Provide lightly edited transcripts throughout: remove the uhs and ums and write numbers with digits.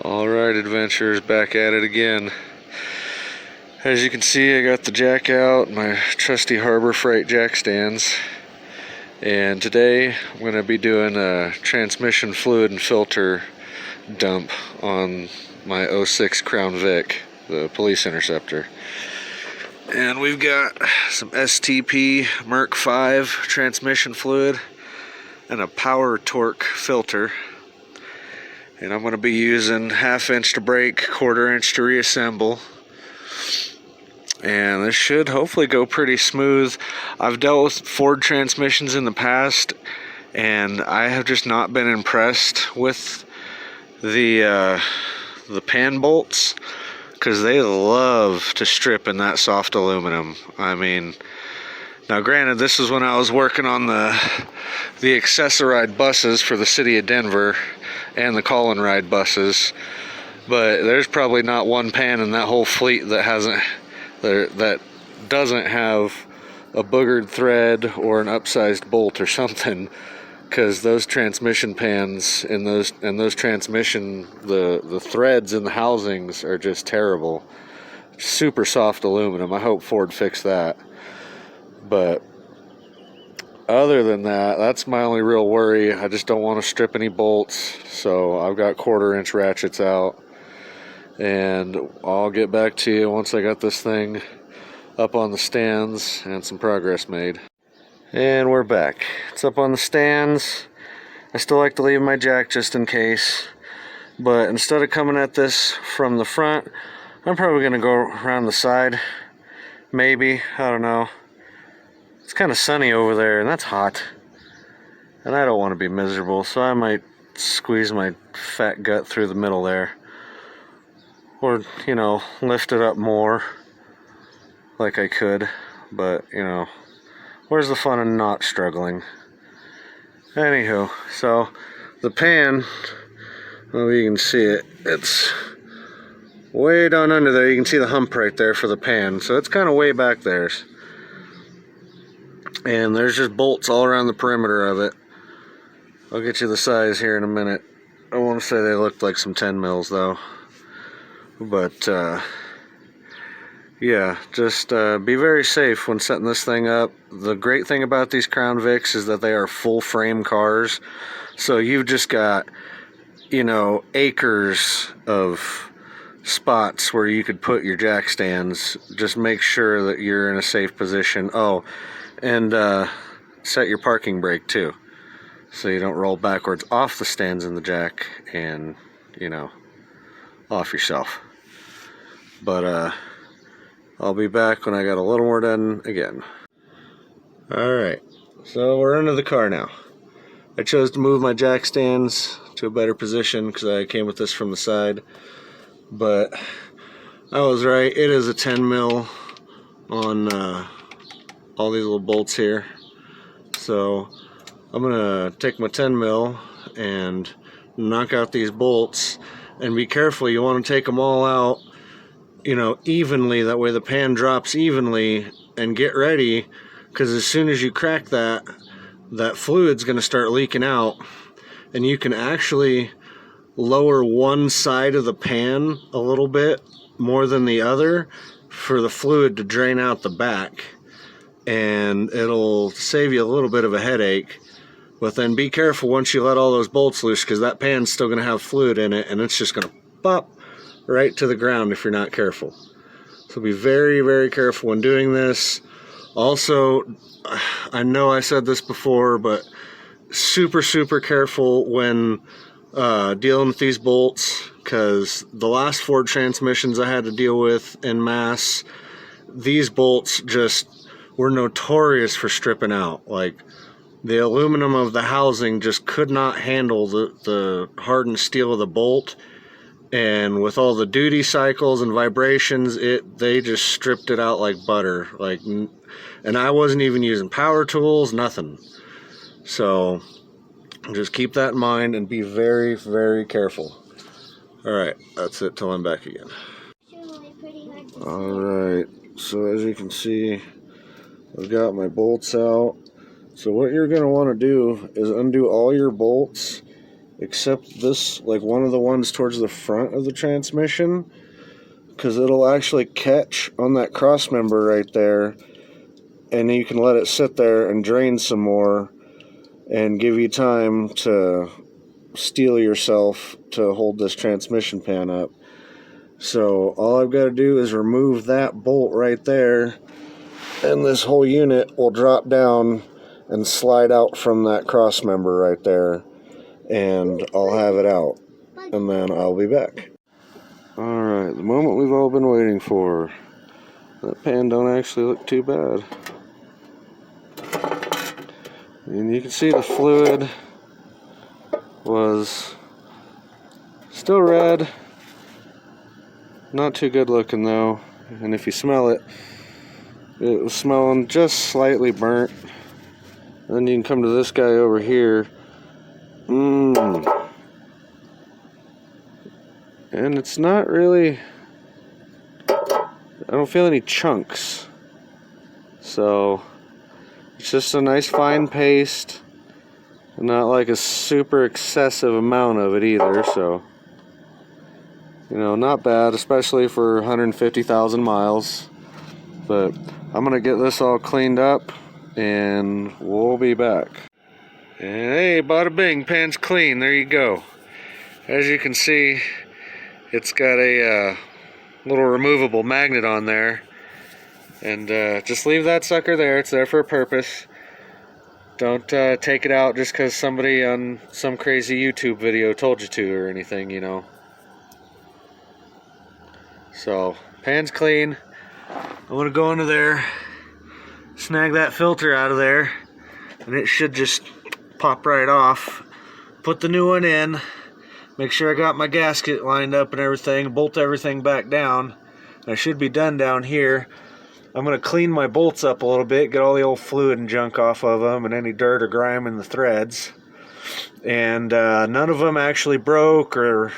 Alright, adventurers, back at it again. As you can see, I got the jack out, my trusty Harbor Freight jack stands. And today I'm going to be doing a transmission fluid and filter dump on my 06 Crown Vic, the police Interceptor. And we've got some STP Merc 5 transmission fluid and a power torque filter. And I'm going to be using 1/2 inch to break, 1/4 inch to reassemble. And this should hopefully go pretty smooth. I've dealt with Ford transmissions in the past, and I have just not been impressed with the pan bolts, because they love to strip in that soft aluminum. I mean, now granted, this is when I was working on the accessoride buses for the city of Denver and the call and ride buses, but there's probably not one pan in that whole fleet that doesn't have a boogered thread or an upsized bolt or something, because those transmission pans and those transmission the threads in the housings are just terrible. Super soft aluminum. I hope Ford fixed that. But other than that, that's my only real worry. I just don't want to strip any bolts, so I've got 1/4 inch ratchets out, and I'll get back to you once I got this thing up on the stands and some progress made. And we're back. It's up on the stands. I still like to leave my jack just in case, but instead of coming at this from the front, I'm probably going to go around the side. Maybe, I don't know. It's kind of sunny over there, and that's hot, and I don't want to be miserable, so I might squeeze my fat gut through the middle there, or, you know, lift it up more like I could. But, you know, where's the fun in not struggling? Anywho, so the pan, well, you can see it, it's way down under there. You can see the hump right there for the pan, so it's kind of way back there. And there's just bolts all around the perimeter of it. I'll get you the size here in a minute. I want to say they looked like some 10 mils though. But yeah, just be very safe when setting this thing up. The great thing about these Crown Vics is that they are full frame cars. So you've just got, you know, acres of spots where you could put your jack stands. Just make sure that you're in a safe position. Oh, and set your parking brake too, so you don't roll backwards off the stands in the jack and, you know, off yourself. But I'll be back when I got a little more done again. Alright, so we're under the car now. I chose to move my jack stands to a better position because I came with this from the side, but I was right. It is a 10 mil on all these little bolts here. So I'm gonna take my 10 mil and knock out these bolts, and be careful. You want to take them all out, you know, evenly, that way the pan drops evenly. And get ready, because as soon as you crack that fluid's gonna start leaking out, and you can actually lower one side of the pan a little bit more than the other for the fluid to drain out the back, and it'll save you a little bit of a headache. But then be careful once you let all those bolts loose, because that pan's still going to have fluid in it, and it's just going to pop right to the ground if you're not careful. So be very, very careful when doing this. Also, I know I said this before, but super, super careful when dealing with these bolts, because the last Ford transmissions I had to deal with en masse, these bolts just were notorious for stripping out. Like, the aluminum of the housing just could not handle the hardened steel of the bolt, and with all the duty cycles and vibrations, they just stripped it out like butter. Like, and I wasn't even using power tools, nothing. So just keep that in mind and be very, very careful. Alright, that's it till I'm back again. Alright, so as you can see, I've got my bolts out. So what you're going to want to do is undo all your bolts except this, like one of the ones towards the front of the transmission, because it'll actually catch on that cross member right there, and you can let it sit there and drain some more and give you time to steel yourself to hold this transmission pan up. So all I've got to do is remove that bolt right there, and this whole unit will drop down and slide out from that cross member right there, and I'll have it out, and then I'll be back. Alright, the moment we've all been waiting for. That pan don't actually look too bad. And you can see the fluid was still red. Not too good looking though. And if you smell it, it was smelling just slightly burnt. And then you can come to this guy over here. And it's not really, I don't feel any chunks. So it's just a nice fine paste. Not like a super excessive amount of it either, so you know, not bad, especially for 150,000 miles. But I'm gonna get this all cleaned up and we'll be back. And hey, bada bing, pan's clean. There you go. As you can see, it's got a little removable magnet on there, and just leave that sucker there. It's there for a purpose. Don't take it out just because somebody on some crazy YouTube video told you to or anything, you know. So, pan's clean. I'm going to go into there, snag that filter out of there, and it should just pop right off. Put the new one in. Make sure I got my gasket lined up and everything, bolt everything back down. I should be done down here. I'm going to clean my bolts up a little bit, get all the old fluid and junk off of them and any dirt or grime in the threads. And none of them actually broke or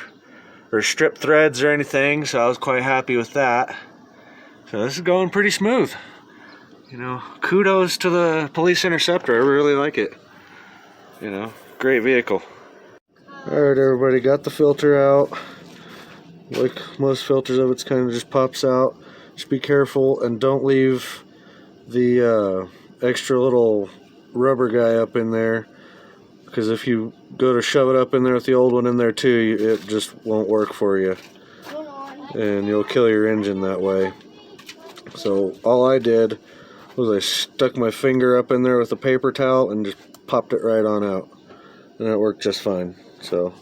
stripped threads or anything, so I was quite happy with that. So this is going pretty smooth. You know, kudos to the police Interceptor. I really like it. You know, great vehicle. Alright everybody, got the filter out. Like most filters of it's kind of just pops out. Just be careful and don't leave the extra little rubber guy up in there, because if you go to shove it up in there with the old one in there too, it just won't work for you. And you'll kill your engine that way. So all I did was I stuck my finger up in there with a paper towel and just popped it right on out. And it worked just fine. So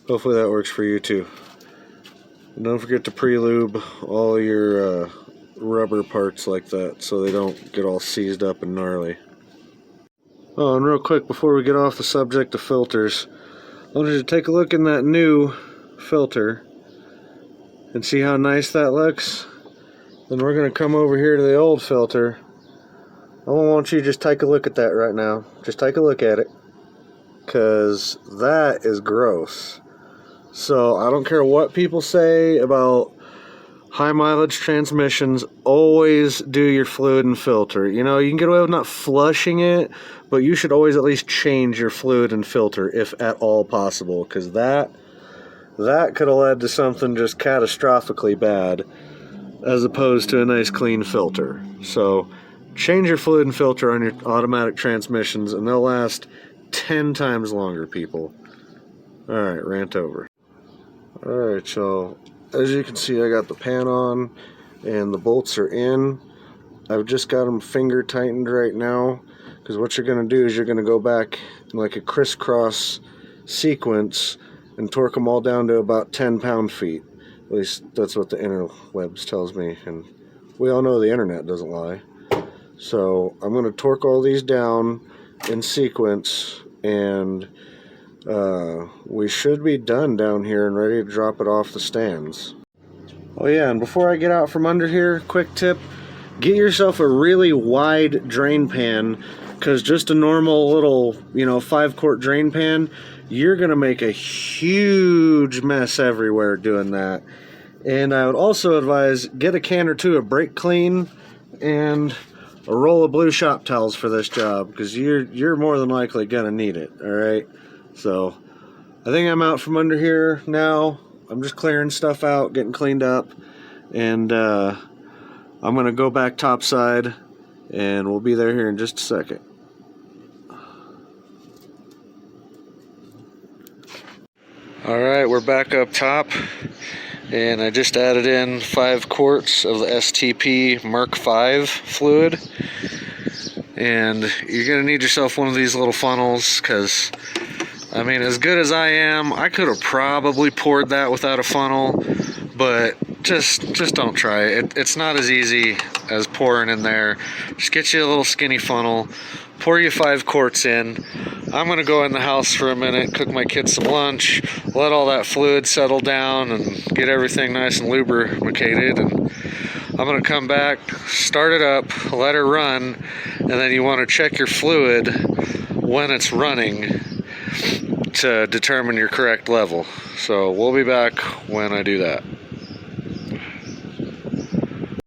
hopefully that works for you too. And don't forget to pre-lube all your rubber parts like that so they don't get all seized up and gnarly. Oh, and real quick before we get off the subject of filters, I want you to take a look in that new filter and see how nice that looks. Then we're going to come over here to the old filter. I want you to just take a look at that right now. Just take a look at it, because that is gross. So I don't care what people say about high mileage transmissions, always do your fluid and filter. You know, you can get away with not flushing it, but you should always at least change your fluid and filter if at all possible, because that could have led to something just catastrophically bad as opposed to a nice clean filter. So change your fluid and filter on your automatic transmissions and they'll last 10 times longer, people. Alright, rant over. Alright, so as you can see, I got the pan on and the bolts are in. I've just got them finger tightened right now, because what you're going to do is you're going to go back in like a crisscross sequence and torque them all down to about 10 pound-feet. At least that's what the interwebs tells me, and we all know the internet doesn't lie. So I'm going to torque all these down in sequence, and we should be done down here and ready to drop it off the stands. Oh yeah, and before I get out from under here, quick tip, get yourself a really wide drain pan, because just a normal little, 5-quart drain pan, you're going to make a huge mess everywhere doing that. And I would also advise, get a can or two of brake clean and a roll of blue shop towels for this job, because you're more than likely going to need it, alright? So, I think I'm out from under here now. I'm just clearing stuff out, getting cleaned up, and I'm gonna go back topside, and we'll be there here in just a second. Alright, we're back up top, and I just added in 5 quarts of the STP Mark V fluid. And you're going to need yourself one of these little funnels, because, I mean, as good as I am, I could have probably poured that without a funnel, but just don't try it. It's not as easy as pouring in there. Just get you a little skinny funnel, pour you 5 quarts in. I'm going to go in the house for a minute, cook my kids some lunch, let all that fluid settle down and get everything nice and lubricated, and I'm going to come back, start it up, let her run, and then you want to check your fluid when it's running to determine your correct level. So we'll be back when I do that.